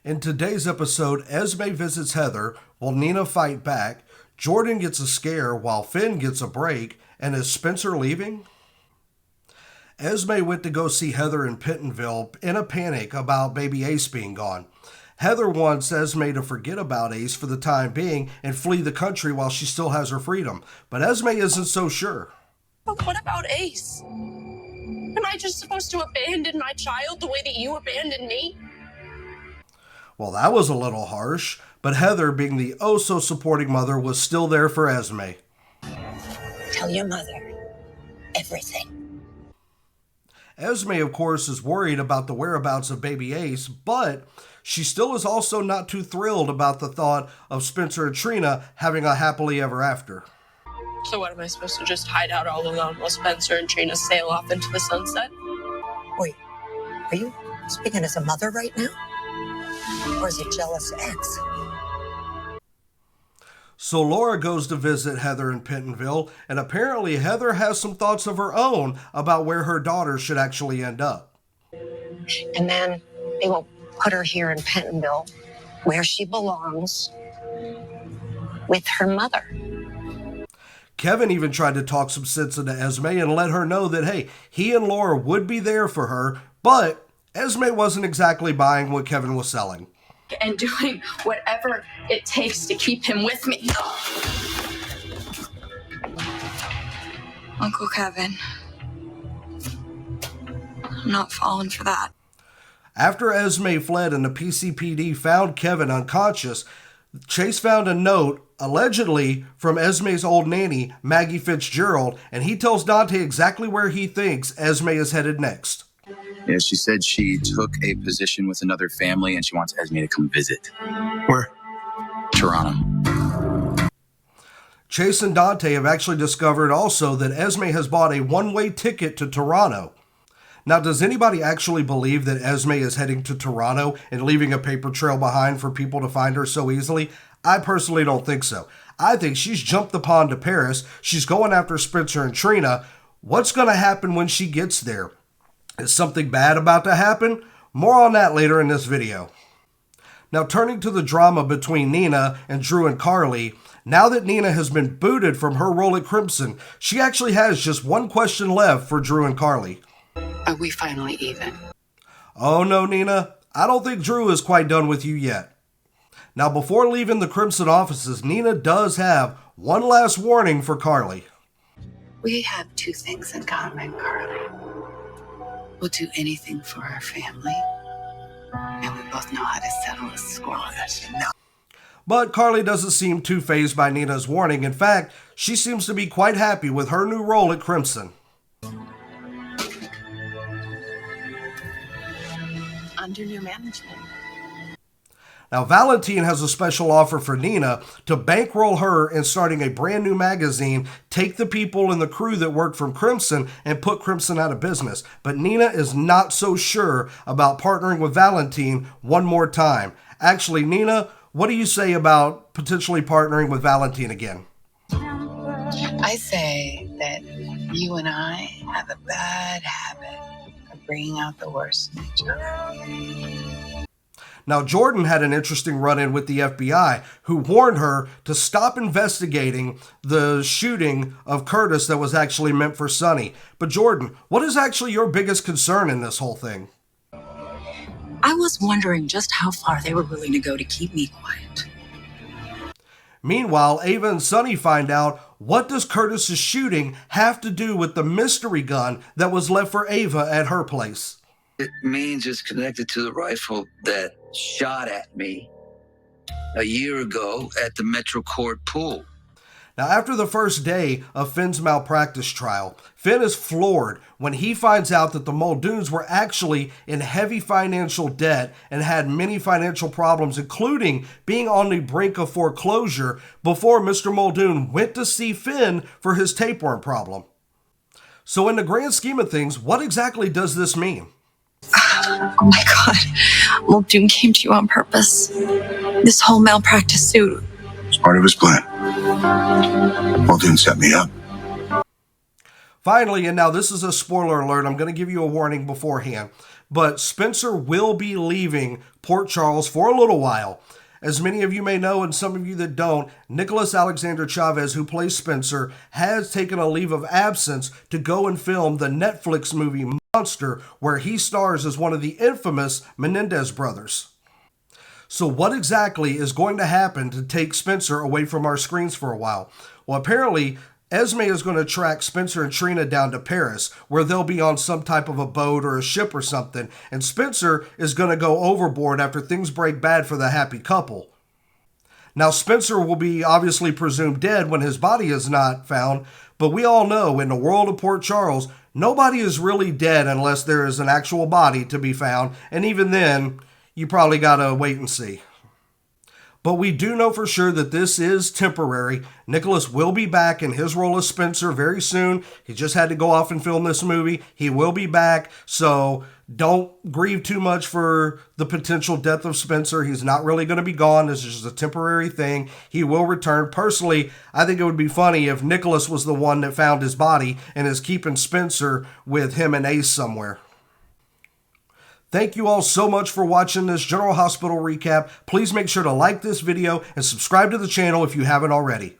In today's episode, Esme visits Heather while Nina fight back, Jordan gets a scare while Finn gets a break, and is Spencer leaving? Esme went to go see Heather in Pentonville in a panic about baby Ace being gone. Heather wants Esme to forget about Ace for the time being and flee the country while she still has her freedom, but Esme isn't so sure. But what about Ace? Am I just supposed to abandon my child the way that you abandoned me? Well, that was a little harsh, but Heather, being the oh-so-supporting mother, was still there for Esme. Tell your mother everything. Esme, of course, is worried about the whereabouts of baby Ace, but she still is also not too thrilled about the thought of Spencer and Trina having a happily ever after. So what, am I supposed to just hide out all alone while Spencer and Trina sail off into the sunset? Wait, are you speaking as a mother right now? Or as a jealous ex? So Laura goes to visit Heather in Pentonville, and apparently Heather has some thoughts of her own about where her daughter should actually end up. And then they will put her here in Pentonville, where she belongs, with her mother. Kevin even tried to talk some sense into Esme and let her know that, hey, he and Laura would be there for her, but Esme wasn't exactly buying what Kevin was selling. And doing whatever it takes to keep him with me. Uncle Kevin, I'm not falling for that. After Esme fled and the PCPD found Kevin unconscious, Chase found a note, allegedly from Esme's old nanny, Maggie Fitzgerald, and he tells Dante exactly where he thinks Esme is headed next. Yeah, she said she took a position with another family and she wants Esme to come visit. Where? Toronto. Chase and Dante have actually discovered also that Esme has bought a one-way ticket to Toronto. Now, does anybody actually believe that Esme is heading to Toronto and leaving a paper trail behind for people to find her so easily? I personally don't think so. I think she's jumped the pond to Paris. She's going after Spencer and Trina. What's going to happen when she gets there? Is something bad about to happen? More on that later in this video. Now, turning to the drama between Nina and Drew and Carly, now that Nina has been booted from her role at Crimson, she actually has just one question left for Drew and Carly. Are we finally even? Oh no, Nina, I don't think Drew is quite done with you yet. Now, before leaving the Crimson offices, Nina does have one last warning for Carly. We have two things in common, Carly. We'll do anything for our family, and we both know how to settle a score. But Carly doesn't seem too fazed by Nina's warning. In fact, she seems to be quite happy with her new role at Crimson. Under new management. Now, Valentine has a special offer for Nina to bankroll her in starting a brand new magazine, take the people in the crew that work from Crimson, and put Crimson out of business. But Nina is not so sure about partnering with Valentine one more time. Actually, Nina, what do you say about potentially partnering with Valentine again? I say that you and I have a bad habit of bringing out the worst in each other. Now, Jordan had an interesting run-in with the FBI, who warned her to stop investigating the shooting of Curtis that was actually meant for Sonny. But Jordan, what is actually your biggest concern in this whole thing? I was wondering just how far they were willing to go to keep me quiet. Meanwhile, Ava and Sonny find out, what does Curtis's shooting have to do with the mystery gun that was left for Ava at her place? It means it's connected to the rifle that shot at me a year ago at the Metro Court pool. Now, after the first day of Finn's malpractice trial, Finn is floored when he finds out that the Muldoons were actually in heavy financial debt and had many financial problems, including being on the brink of foreclosure before Mr. Muldoon went to see Finn for his tapeworm problem. So in the grand scheme of things, what exactly does this mean? Oh my God. Muldoon came to you on purpose. This whole malpractice suit. It's part of his plan. Muldoon set me up. Finally, and now this is a spoiler alert, I'm going to give you a warning beforehand. but Spencer will be leaving Port Charles for a little while. As many of you may know, and some of you that don't, Nicholas Alexander Chavez, who plays Spencer, has taken a leave of absence to go and film the Netflix movie Monster, where he stars as one of the infamous Menendez brothers. So what exactly is going to happen to take Spencer away from our screens for a while? Well, apparently, Esme is going to track Spencer and Trina down to Paris, where they'll be on some type of a boat or a ship or something, and Spencer is going to go overboard after things break bad for the happy couple. Now, Spencer will be obviously presumed dead when his body is not found, but we all know in the world of Port Charles, nobody is really dead unless there is an actual body to be found, and even then, you probably gotta wait and see. But we do know for sure that this is temporary. Nicholas will be back in his role as Spencer very soon. He just had to go off and film this movie. He will be back, so don't grieve too much for the potential death of Spencer. He's not really going to be gone. This is just a temporary thing. He will return. Personally, I think it would be funny if Nicholas was the one that found his body and is keeping Spencer with him and Ace somewhere. Thank you all so much for watching this General Hospital recap. Please make sure to like this video and subscribe to the channel if you haven't already.